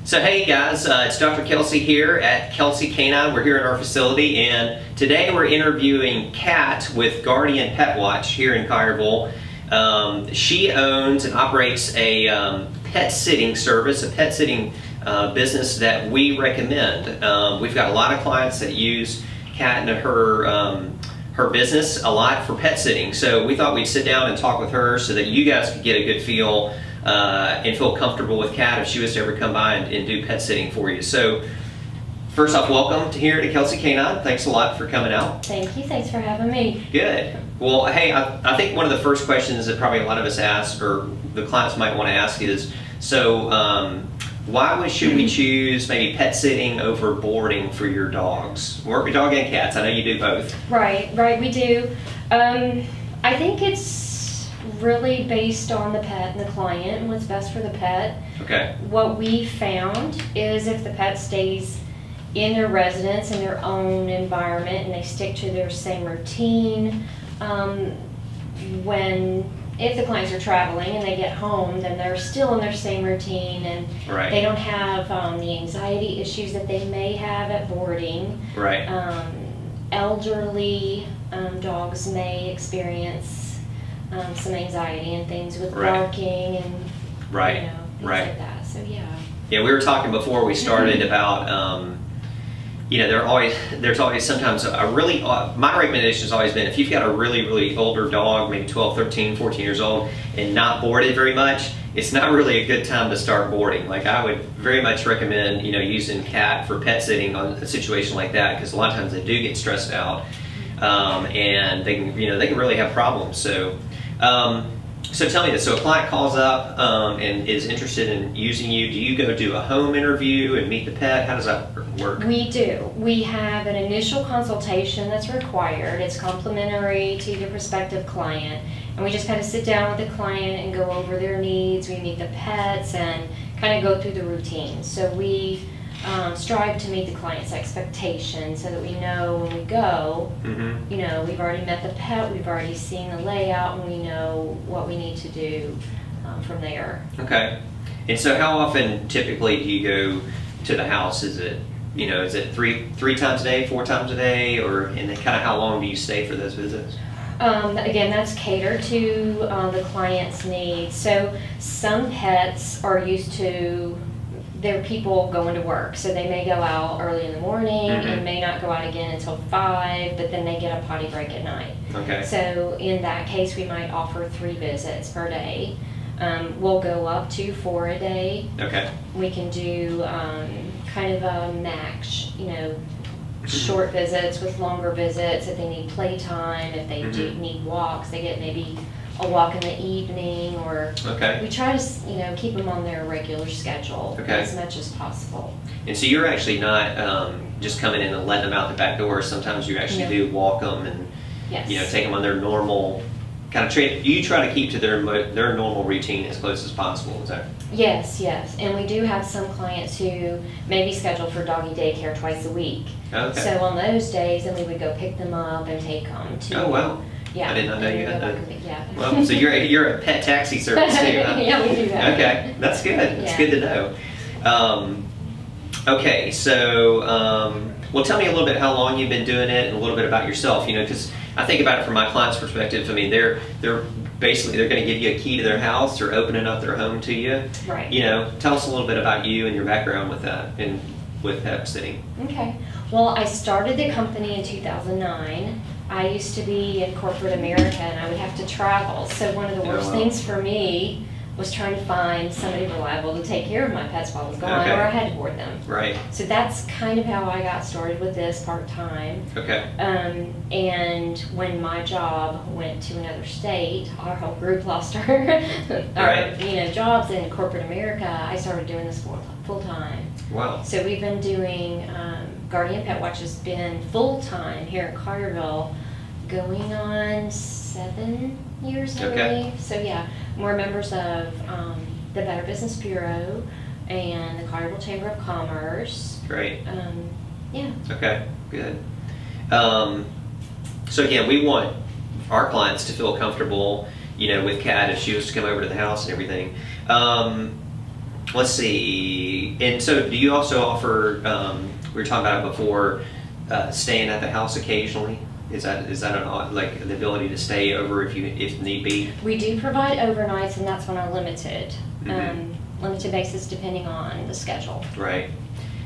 So hey guys, it's Dr. Kelsey here at Kelsey Canine. We're here at our facility, and today we're interviewing Kat with Guardian Pet Watch here in Collierville. She owns and operates a pet sitting service, a pet sitting business that we recommend. We've got a lot of clients that use Kat and her business a lot for pet sitting. So we thought we'd sit down and talk with her so that you guys could get a good feel and feel comfortable with Kat if she was to ever come by and do pet sitting for you. So first off, welcome to Kelsey Canine. Thanks a lot for coming out. Thank you. Thanks for having me. Good. Well, hey, I think one of the first questions that probably a lot of us ask, or the clients might want to ask, is why should we choose maybe pet sitting over boarding for your dogs? Work with dog and cats. I know you do both. Right, we do. I think it's really based on the pet and the client and what's best for the pet. Okay. What we found is if the pet stays in their residence, in their own environment, and they stick to their same routine, if the clients are traveling and they get home, then they're still in their same routine, and right. They don't have the anxiety issues that they may have at boarding. Right. Elderly dogs may experience some anxiety and things with barking and things like that. So yeah. Yeah, we were talking before we started about there's always sometimes my recommendation has always been, if you've got a really older dog, maybe 12, 13, 14 years old, and not boarded very much, it's not really a good time to start boarding. Like, I would very much recommend using Kat for pet sitting on a situation like that, because a lot of times they do get stressed out, and they can really have problems. So tell me this, so a client calls up and is interested in using you. Do you go do a home interview and meet the pet? How does that work? We do. We have an initial consultation that's required. It's complimentary to the prospective client. And we just kind of sit down with the client and go over their needs. We meet the pets and kind of go through the routine. So we strive to meet the client's expectations so that we know when we go, we've already met the pet, we've already seen the layout, and we know what we need to do from there. Okay. And so how often typically do you go to the house? Is it three times a day, 4 times a day, and then kind of how long do you stay for those visits? Again, that's catered to the client's needs. So some pets are used to their people going to work, so they may go out early in the morning and may not go out again until 5, but then they get a potty break at night. Okay. So in that case, we might offer 3 visits per day. We'll go up to 4 a day. Okay. We can do kind of a max, short visits with longer visits if they need playtime, if they do need walks, they get maybe a walk in the evening, or we try to keep them on their regular schedule as much as possible. And so you're actually not just coming in and letting them out the back door. Sometimes you actually do walk them and take them on their normal kind of train. You try to keep to their normal routine as close as possible. Is that? Yes, and we do have some clients who may be scheduled for doggy daycare twice a week. Okay. So on those days, then we would go pick them up and take them to. Oh wow. Yeah. I did not know you had that. Yeah. Well, so you're a pet taxi service too, huh? Yeah, we do that. Okay, that's good. That's good to know. Okay, so well, tell me a little bit how long you've been doing it and a little bit about yourself. Because I think about it from my client's perspective. I mean, they're basically going to give you a key to their house. They're opening up their home to you. Right. Tell us a little bit about you and your background with that and with pet sitting. Okay. Well, I started the company in 2009. I used to be in corporate America, and I would have to travel. So one of the worst things for me was trying to find somebody reliable to take care of my pets while I was gone, or I had to board them. Right. So that's kind of how I got started with this part-time. Okay. And when my job went to another state, our whole group lost our jobs in corporate America. I started doing this full-time. Wow. So we've been doing Guardian Pet Watch has been full-time here in Collierville, going on 7 years, I believe. So yeah, we're members of the Better Business Bureau and the Collierville Chamber of Commerce. Great. Yeah. Okay, good. So again, we want our clients to feel comfortable, with Kat if she was to come over to the house and everything. Let's see. And so, do you also offer? We were talking about it before. Staying at the house occasionally. Is that like the ability to stay over if need be? We do provide overnights, and that's on a limited Mm-hmm. limited basis, depending on the schedule. Right.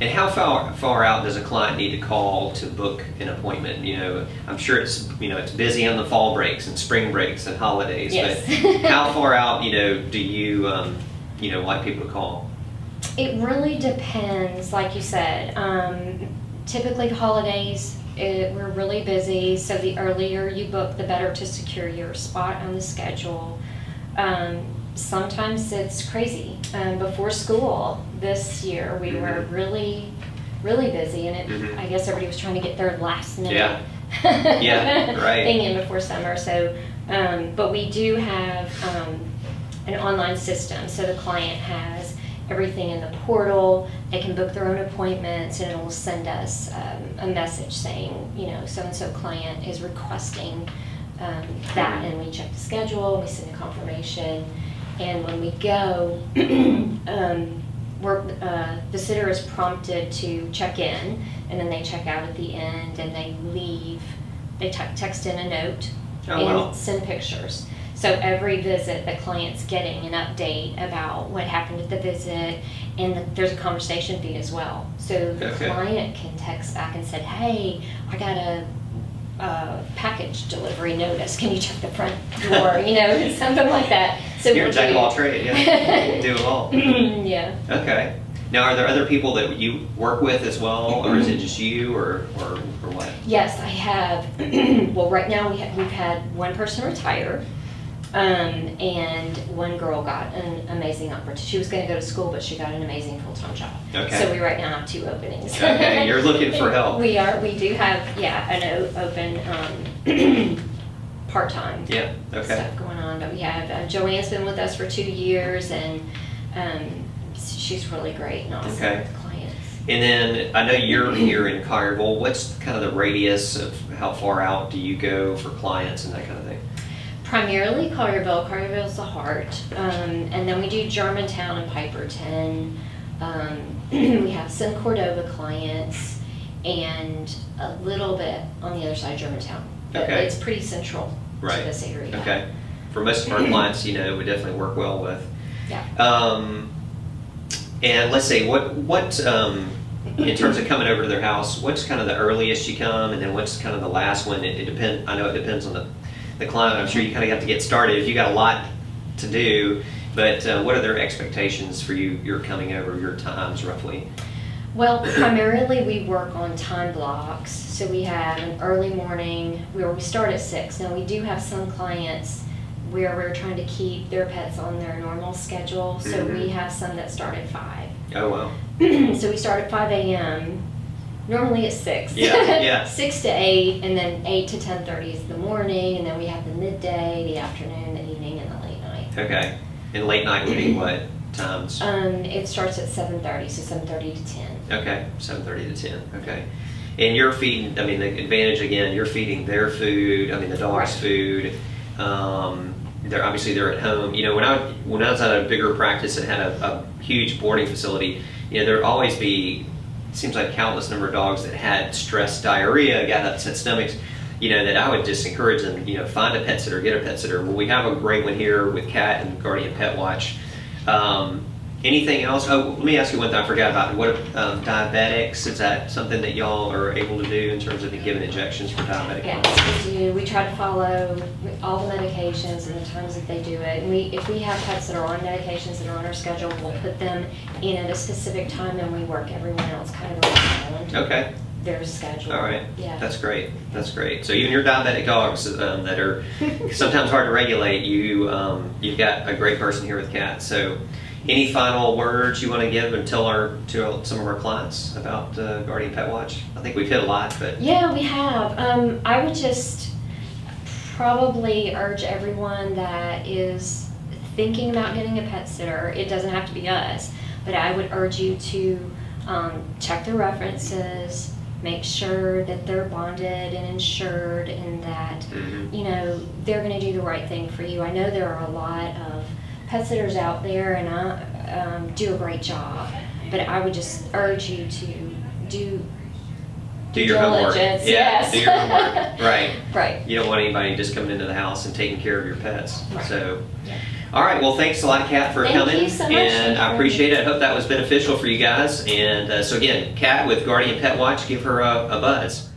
And how far out does a client need to call to book an appointment? You know, I'm sure it's it's busy on the fall breaks and spring breaks and holidays. Yes. But how far out do you like people to call? It really depends, like you said. Typically holidays, we're really busy, so the earlier you book, the better to secure your spot on the schedule. Sometimes it's crazy. Before school this year, we were really, really busy, and I guess everybody was trying to get their last minute right. thing in before summer. So, but we do have an online system, so the client has everything in the portal. They can book their own appointments, and it will send us a message saying, so-and-so client is requesting that, and we check the schedule, we send a confirmation, and when we go, the sitter is prompted to check in, and then they check out at the end, and they leave. They text in a note and send pictures. So every visit, the client's getting an update about what happened at the visit, and there's a conversation feed as well. So the client can text back and said, "Hey, I got a package delivery notice. Can you check the front door?" Something like that. So you're a jack of all trades. Yeah, you do it all. Yeah. Okay. Now, are there other people that you work with as well, or is it just you, or what? Yes, I have. Well, right now we've had one person retire. And one girl got an amazing opportunity. She was going to go to school, but she got an amazing full-time job. Okay. So we right now have 2 openings. Okay, you're looking for help. We do have, an open part-time stuff going on. But we have, Joanne's been with us for 2 years, and she's really great and awesome with clients. And then I know you're here in Collierville. What's kind of the radius of how far out do you go for clients and that kind of thing? Primarily Collierville. Collierville's the heart. And then we do Germantown and Piperton. We have some Cordova clients and a little bit on the other side of Germantown. But it's pretty central to this area. Okay. For most of our clients, we definitely work well with. Yeah. And let's see, what in terms of coming over to their house, what's kind of the earliest you come, and then what's kind of the last one? It depends. I know it depends on the client. I'm sure you kind of have to get started if you got a lot to do, but what are their expectations for you? You're coming over, your times roughly? Well, primarily we work on time blocks. So we have an early morning where we start at 6. Now we do have some clients where we're trying to keep their pets on their normal schedule. So we have some that start at 5. Oh, wow. So we start at 5 a.m. Normally it's 6. Yeah. 6 to 8, and then 8 to 10:30 is the morning, and then we have the midday, the afternoon, the evening, and the late night. Okay. And late night would be what times? It starts at 7:30, so 7:30 to 10. Okay, 7:30 to 10. Okay. And you're feeding, the advantage again, you're feeding their food, the dog's food. They're at home. When I was at a bigger practice that had a huge boarding facility, there'd always be, seems like countless number of dogs that had stress diarrhea, got upset stomachs, that I would just encourage them, find a pet sitter, get a pet sitter. Well, we have a great one here with Cat and Guardian Pet Watch. Anything else? Oh, let me ask you one thing I forgot about. What diabetics? Is that something that y'all are able to do in terms of giving injections for diabetic? Yes, we do. We try to follow all the medications and the times that they do it. And if we have pets that are on medications that are on our schedule, we'll put them in at a specific time, and we work everyone else kind of around their schedule. All right. Yeah. That's great. That's great. So even your diabetic dogs that are sometimes hard to regulate, you've got a great person here with Kat. So any final words you want to give and tell to some of our clients about Guardian Pet Watch? I think we've hit a lot, but yeah, we have. I would just probably urge everyone that is thinking about getting a pet sitter. It doesn't have to be us, but I would urge you to check their references, make sure that they're bonded and insured, and that they're going to do the right thing for you. I know there are a lot of pet sitters out there, and do a great job. But I would just urge you to do your homework. diligence. Yeah, Yes. do your homework. Right. Right. You don't want anybody just coming into the house and taking care of your pets. Right. So, Yeah. all right. Well, thanks a lot, Kat, for Thank coming. you so much. And Thank I you. appreciate it. I hope that was beneficial for you guys. And so again, Kat with Guardian Pet Watch, give her a buzz.